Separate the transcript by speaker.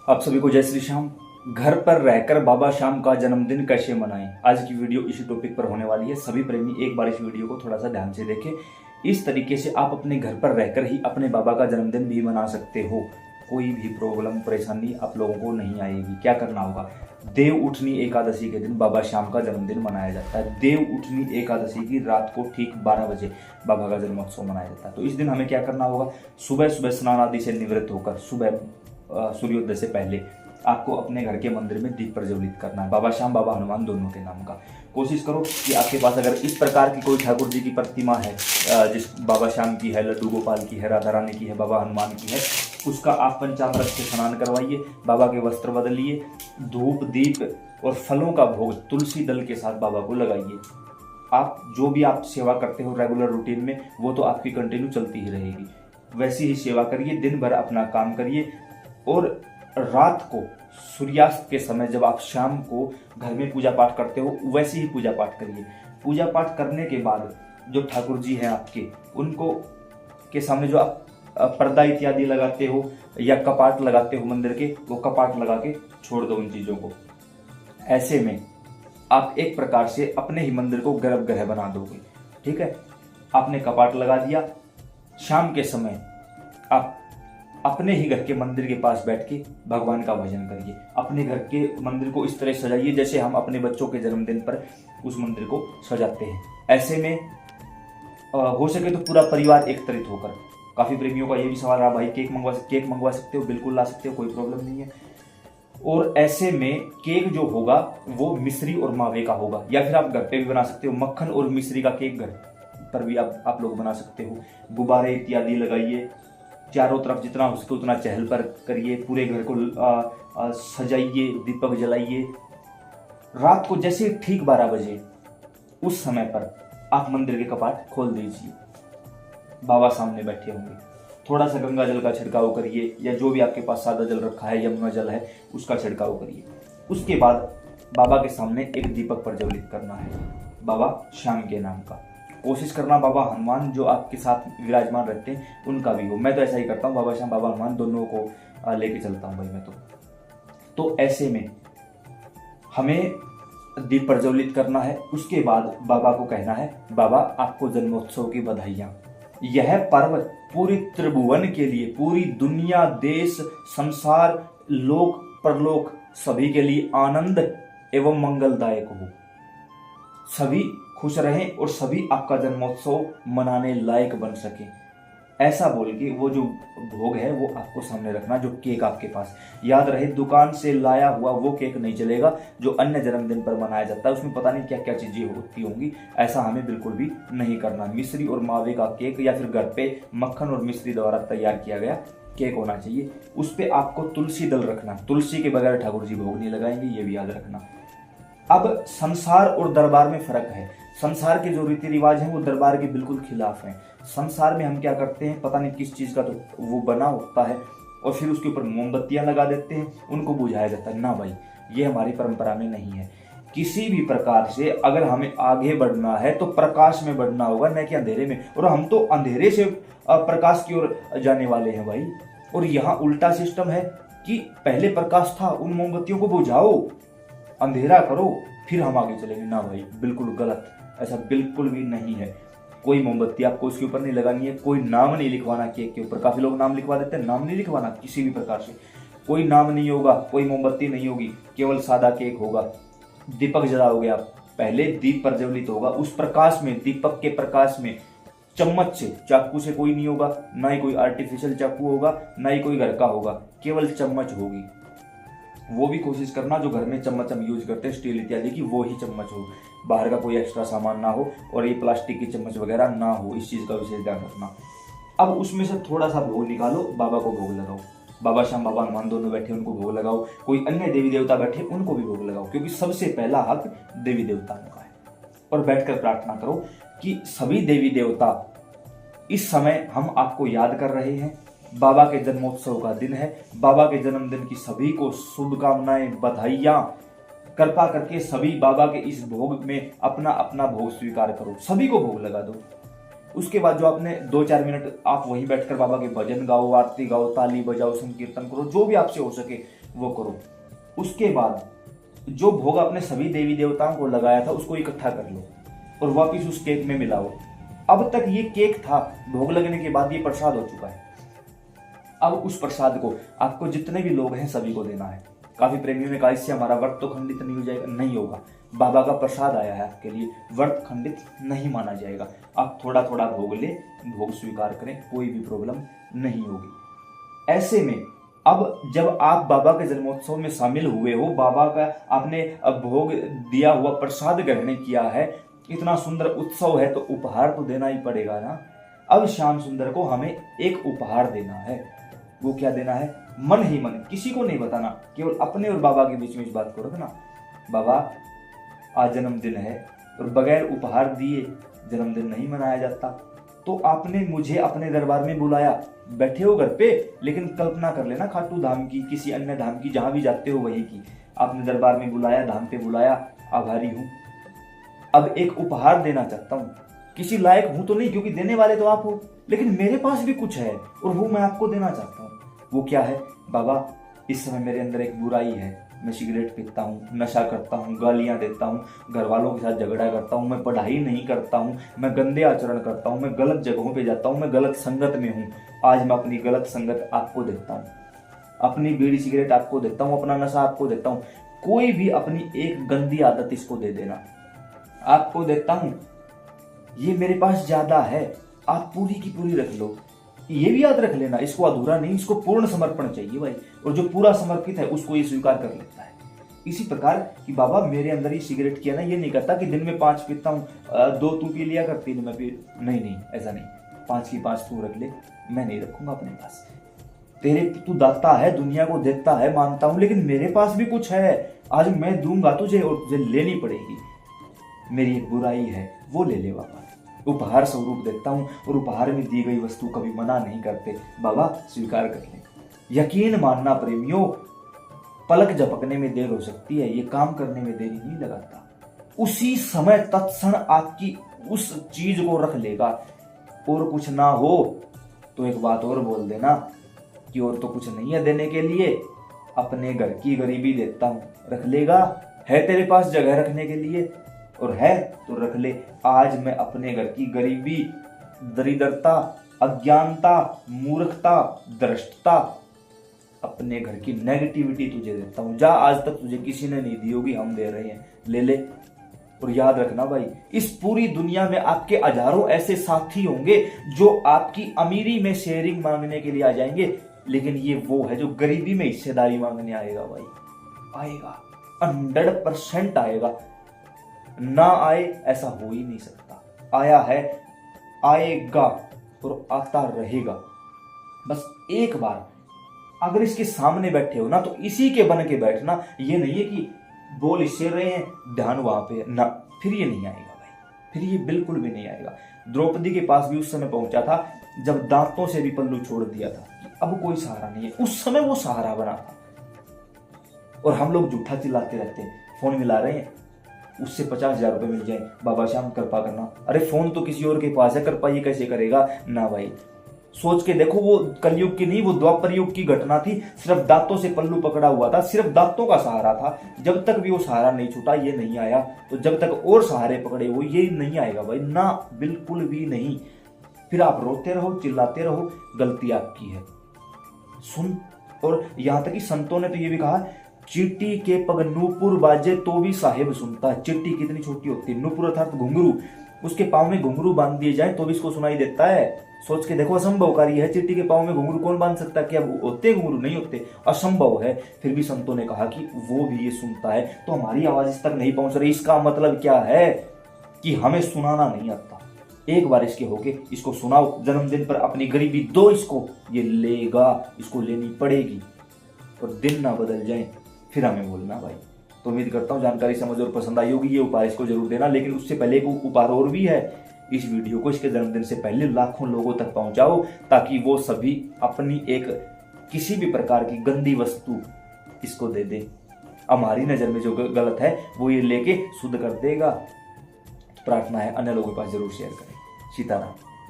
Speaker 1: आप सभी को जय श्री श्याम। घर पर रहकर बाबा श्याम का जन्मदिन कैसे मनाएं, आज की वीडियो इसी टॉपिक पर होने वाली है। सभी प्रेमी एक बार इस वीडियो को थोड़ा सा ध्यान से देखें। इस तरीके से आप अपने घर पर रहकर ही अपने बाबा का जन्मदिन भी मना सकते हो। कोई भी प्रॉब्लम परेशानी आप लोगों को नहीं आएगी। क्या करना होगा, देव उठनी एकादशी के दिन बाबा श्याम का जन्मदिन मनाया जाता है। देव उठनी एकादशी की रात को ठीक 12 बजे बाबा का जन्मोत्सव मनाया जाता है। तो इस दिन हमें क्या करना होगा, सुबह सुबह स्नान आदि से निवृत्त होकर सुबह सूर्योदय से पहले आपको अपने घर के मंदिर में दीप प्रज्वलित करना है, बाबा श्याम बाबा हनुमान दोनों के नाम का। कोशिश करो कि आपके पास अगर इस प्रकार की कोई ठाकुर जी की प्रतिमा है, जिस बाबा श्याम की है, लड्डू गोपाल की है, राधा रानी की है, बाबा हनुमान की है, उसका आप पंचामृत से स्नान करवाइए, बाबा के वस्त्र बदलिए, धूप दीप और फलों का भोग तुलसी दल के साथ बाबा को लगाइए। आप जो भी आप सेवा करते हो रेगुलर रूटीन में, वो तो आपकी कंटिन्यू चलती ही रहेगी। वैसी ही सेवा करिए, दिन भर अपना काम करिए और रात को सूर्यास्त के समय जब आप शाम को घर में पूजा पाठ करते हो वैसे ही पूजा पाठ करिए। पूजा पाठ करने के बाद जो ठाकुर जी हैं आपके, उनको के सामने जो आप पर्दा इत्यादि लगाते हो या कपाट लगाते हो मंदिर के, वो कपाट लगा के छोड़ दो उन चीजों को। ऐसे में आप एक प्रकार से अपने ही मंदिर को गर्भगृह बना दोगे। ठीक है, आपने कपाट लगा दिया। शाम के समय आप अपने ही घर के मंदिर के पास बैठ के भगवान का भजन करिए। अपने घर के मंदिर को इस तरह सजाइए जैसे हम अपने बच्चों के जन्मदिन पर उस मंदिर को सजाते हैं। ऐसे में हो सके तो पूरा परिवार एकत्रित होकर। काफी प्रेमियों का ये भी सवाल रहा, भाई केक मंगवा सकते हो? बिल्कुल ला सकते हो, कोई प्रॉब्लम नहीं है। और ऐसे में केक जो होगा वो मिश्री और मावे का होगा, या फिर आप घर पे भी बना सकते हो। मक्खन और मिश्री का केक घर पर भी आप लोग बना सकते हो। गुब्बारे इत्यादि लगाइए, चारों तरफ जितना हो सके उतना चहल पहल करिए, पूरे घर को सजाइए, दीपक जलाइए। रात को जैसे ठीक 12 बजे उस समय पर आप मंदिर के कपाट खोल दीजिए। बाबा सामने बैठे होंगे, थोड़ा सा गंगा जल का छिड़काव करिए, या जो भी आपके पास सादा जल रखा है, यमुना जल है, उसका छिड़काव करिए। उसके बाद बाबा के सामने एक दीपक प्रज्वलित करना है बाबा श्याम के नाम का। कोशिश करना बाबा हनुमान जो आपके साथ विराजमान रहते हैं उनका भी हो। मैं तो ऐसा ही करता हूँ, बाबा श्याम बाबा हनुमान दोनों को लेके चलता हूँ भाई मैं तो ऐसे में हमें दीप प्रज्वलित करना है। उसके बाद बाबा को कहना है, बाबा आपको जन्मोत्सव की बधाइयां। यह पर्व पूरी त्रिभुवन के लिए, पूरी दुनिया, देश, संसार, लोक परलोक सभी के लिए आनंद एवं मंगलदायक हो। सभी खुश रहें और सभी आपका जन्मोत्सव मनाने लायक बन सके। ऐसा बोल के वो जो भोग है वो आपको सामने रखना, जो केक आपके पास। याद रहे, दुकान से लाया हुआ वो केक नहीं चलेगा जो अन्य जन्मदिन पर मनाया जाता है। उसमें पता नहीं क्या क्या चीजें होती होंगी, ऐसा हमें बिल्कुल भी नहीं करना। मिश्री और मावे का केक या फिर घर पे मक्खन और मिश्री द्वारा तैयार किया गया केक होना चाहिए। उस पर आपको तुलसी दल रखना, तुलसी के बगैर ठाकुर जी भोग नहीं लगाएंगे, ये भी याद रखना। अब संसार और दरबार में फर्क है। संसार के जो रीति रिवाज हैं वो दरबार के बिल्कुल खिलाफ हैं। संसार में हम क्या करते हैं, पता नहीं किस चीज का तो वो बना होता है और फिर उसके ऊपर मोमबत्तियां लगा देते हैं, उनको बुझाया जाता है। ना भाई, ये हमारी परंपरा में नहीं है। किसी भी प्रकार से अगर हमें आगे बढ़ना है तो प्रकाश में बढ़ना होगा, न कि अंधेरे में। और हम तो अंधेरे से प्रकाश की ओर जाने वाले हैं भाई। और यहाँ उल्टा सिस्टम है कि पहले प्रकाश था, उन मोमबत्तियों को बुझाओ, अंधेरा करो, फिर हम आगे चलेंगे। ना भाई, बिल्कुल गलत, ऐसा बिल्कुल भी नहीं है। कोई मोमबत्ती आपको उसके ऊपर नहीं लगानी है, कोई नाम नहीं लिखवाना केक के ऊपर। काफी लोग नाम लिखवा देते हैं, नाम नहीं लिखवाना किसी भी प्रकार से। कोई नाम नहीं होगा, कोई मोमबत्ती नहीं होगी, केवल सादा केक होगा। दीपक जलाओगे आप, पहले दीप प्रज्वलित होगा, उस प्रकाश में, दीपक के प्रकाश में चम्मच से, चाकू से कोई नहीं होगा, ना ही कोई आर्टिफिशियल चाकू होगा, ना ही कोई घर का होगा, केवल चम्मच होगी। वो भी कोशिश करना जो घर में चम्मच हम यूज करते हैं स्टील इत्यादि की, वो ही चम्मच हो, बाहर का कोई एक्स्ट्रा सामान ना हो और ये प्लास्टिक की चम्मच वगैरह ना हो। इस चीज का विशेष ध्यान रखना। अब उसमें से थोड़ा सा भोग निकालो, बाबा को भोग लगाओ। बाबा श्याम बाबा हनुमान दोनों बैठे, उनको भोग लगाओ। कोई अन्य देवी देवता बैठे, उनको भी भोग लगाओ, क्योंकि सबसे पहला हक देवी देवताओं का है। और बैठकर प्रार्थना करो कि सभी देवी देवता, इस समय हम आपको याद कर रहे हैं, बाबा के जन्मोत्सव का दिन है, बाबा के जन्मदिन की सभी को शुभकामनाएं, बधाइयां। कृपा करके सभी बाबा के इस भोग में अपना अपना भोग स्वीकार करो, सभी को भोग लगा दो। उसके बाद जो आपने 2-4 मिनट आप वहीं बैठकर बाबा के भजन गाओ, आरती गाओ, ताली बजाओ, संकीर्तन करो, जो भी आपसे हो सके वो करो। उसके बाद जो भोग आपने सभी देवी देवताओं को लगाया था उसको इकट्ठा कर लो और वापिस उस केक में मिलाओ। अब तक ये केक था, भोग लगने के बाद ये प्रसाद हो चुका है। अब उस प्रसाद को आपको जितने भी लोग हैं सभी को देना है। काफी प्रेमियों ने कहा इससे हमारा व्रत तो खंडित नहीं हो जाएगा। नहीं होगा, बाबा का प्रसाद आया है आपके लिए, व्रत खंडित नहीं माना जाएगा। आप थोड़ा थोड़ा भोग ले, भोग स्वीकार करें, कोई भी प्रॉब्लम नहीं होगी। ऐसे में अब जब आप बाबा के जन्मोत्सव में शामिल हुए हो, बाबा का आपने भोग दिया हुआ प्रसाद ग्रहण किया है, इतना सुंदर उत्सव है, तो उपहार तो देना ही पड़ेगा ना। अब श्याम सुंदर को हमें एक उपहार देना है। वो क्या देना है? मन ही मन, किसी को नहीं बताना, केवल अपने और बाबा के बीच में इस बात को रखना। बाबा आज जन्मदिन है और बगैर उपहार दिए जन्मदिन नहीं मनाया जाता। तो आपने मुझे अपने दरबार में बुलाया, बैठे हो घर पे, लेकिन कल्पना कर लेना खाटू धाम की, किसी अन्य धाम की, जहां भी जाते हो वहीं की। आपने दरबार में बुलाया, धाम पे बुलाया, आभारी हूं। अब एक उपहार देना चाहता हूं। किसी लायक हूं तो नहीं, क्योंकि देने वाले तो आप हो, लेकिन मेरे पास भी कुछ है और वो मैं आपको देना चाहता हूँ। वो क्या है? बाबा इस समय मेरे अंदर एक बुराई है। मैं सिगरेट पीता हूँ, नशा करता हूँ, गालियां देता हूँ, घर वालों के साथ झगड़ा करता हूँ, मैं पढ़ाई नहीं करता हूँ, मैं गंदे आचरण करता हूँ, मैं गलत जगहों पे जाता हूँ, मैं गलत संगत में हूँ। आज मैं अपनी गलत संगत आपको देता हूँ, अपनी बीड़ी सिगरेट आपको देता हूँ, अपना नशा आपको देता हूँ। कोई भी अपनी एक गंदी आदत इसको दे देना, आपको देता हूँ। ये मेरे पास ज्यादा है, आप पूरी की पूरी रख लो। ये भी याद रख लेना, इसको अधूरा नहीं, इसको पूर्ण समर्पण चाहिए भाई। और जो पूरा समर्पित है उसको ये स्वीकार कर लेता है। इसी प्रकार कि बाबा मेरे अंदर ही सिगरेट किया ना, ये नहीं कहता कि दिन में 5 पीता हूँ, 2 तू पी लिया कर, 3 मैं पी, नहीं, ऐसा नहीं। 5 की 5 तू रख ले, मैं नहीं रखूंगा अपने पास। तेरे तू दाता है, दुनिया को देखता है, मानता हूं, लेकिन मेरे पास भी कुछ है। आज मैं दूंगा तुझे और तुझे लेनी पड़ेगी। मेरी एक बुराई है, वो ले ले बाबा। उपहार स्वरूप देता हूं और उपहार में दी गई वस्तु कभी मना नहीं करते। बाबा स्वीकार कर ले। यकीन मानना प्रेमियों, पलक झपकने में देर हो सकती है, ये काम करने में देरी नहीं लगाता। उसी समय तत्क्षण आपकी उस चीज को रख लेगा। और कुछ ना हो तो एक बात और बोल देना कि और तो कुछ नहीं है देने के लिए, अपने घर की गरीबी देता हूं, रख लेगा। है तेरे पास जगह रखने के लिए? और है तो रख ले। आज मैं अपने घर की गरीबी, दरिद्रता, अज्ञानता, मूर्खता, भ्रष्टता, अपने घर की नेगेटिविटी तुझे देता हूं। जा, आज तक तुझे किसी ने नहीं दी होगी, हम दे रहे हैं, ले ले। और याद रखना भाई, इस पूरी दुनिया में आपके हजारों ऐसे साथी होंगे जो आपकी अमीरी में शेयरिंग मांगने के लिए आ जाएंगे, लेकिन ये वो है जो गरीबी में हिस्सेदारी मांगने आएगा भाई। आएगा, 100% आएगा। ना आए ऐसा हो ही नहीं सकता। आया है, आएगा और आता रहेगा। बस एक बार अगर इसके सामने बैठे हो ना, तो इसी के बन के बैठना। ये नहीं है कि बोल इससे रहे हैं, ध्यान वहां पे ना, फिर ये नहीं आएगा भाई, फिर ये बिल्कुल भी नहीं आएगा। द्रौपदी के पास भी उस समय पहुंचा था जब दांतों से भी पल्लू छोड़ दिया था, अब कोई सहारा नहीं है। उस समय वो सहारा बना था। और हम लोग झूठा चिल्लाते रहते हैं, फोन मिला रहे हैं, उससे 50,000 रुपए मिल जाए, बाबा श्याम कृपा करना। अरे फोन तो किसी और के पास है, कृपा ये कैसे करेगा? ना भाई, सोच के देखो, वो कलयुग की नहीं, वो द्वापर युग की घटना थी। सिर्फ दांतों से पल्लू पकड़ा हुआ था, सिर्फ दांतों का सहारा था। जब तक भी वो सहारा नहीं छूटा, ये नहीं आया। तो जब तक और सहारे पकड़े हो, ये नहीं आएगा भाई, ना, बिल्कुल भी नहीं। फिर आप रोते रहो, चिल्लाते रहो, गलती आपकी है। सुन, और यहां तक कि संतों ने तो ये भी कहा, चींटी के पग नूपुर बाजे तो भी साहेब सुनता। चींटी कितनी छोटी होती है, नूपुर अर्थात घुंघरू, उसके पांव में घुंघरू बांध दिए जाए तो भी इसको सुनाई देता है। सोच के देखो, असंभवकारी है। चींटी के पांव में घुंघरू कौन बांध सकता है? क्या होते घुंघरू? नहीं होते, असंभव है। फिर भी संतों ने कहा कि वो भी ये सुनता है, तो हमारी आवाज इस तक नहीं पहुंच रही। इसका मतलब क्या है? कि हमें सुनाना नहीं आता। एक बार इसके होके इसको सुनाओ, जन्मदिन पर अपनी गरीबी दो इसको, ये लेगा, इसको लेनी पड़ेगी। और दिन ना बदल जाए फिर हमें बोलना भाई। तो उम्मीद करता हूँ जानकारी समझ और पसंद आई होगी। ये उपाय इसको जरूर देना, लेकिन उससे पहले एक उपाय और भी है। इस वीडियो को इसके जन्मदिन से पहले लाखों लोगों तक पहुंचाओ, ताकि वो सभी अपनी एक किसी भी प्रकार की गंदी वस्तु इसको दे दे। हमारी नजर में जो गलत है वो ये लेके शुद्ध कर देगा। प्रार्थना है अन्य लोगों के पास जरूर शेयर करें। सीताराम।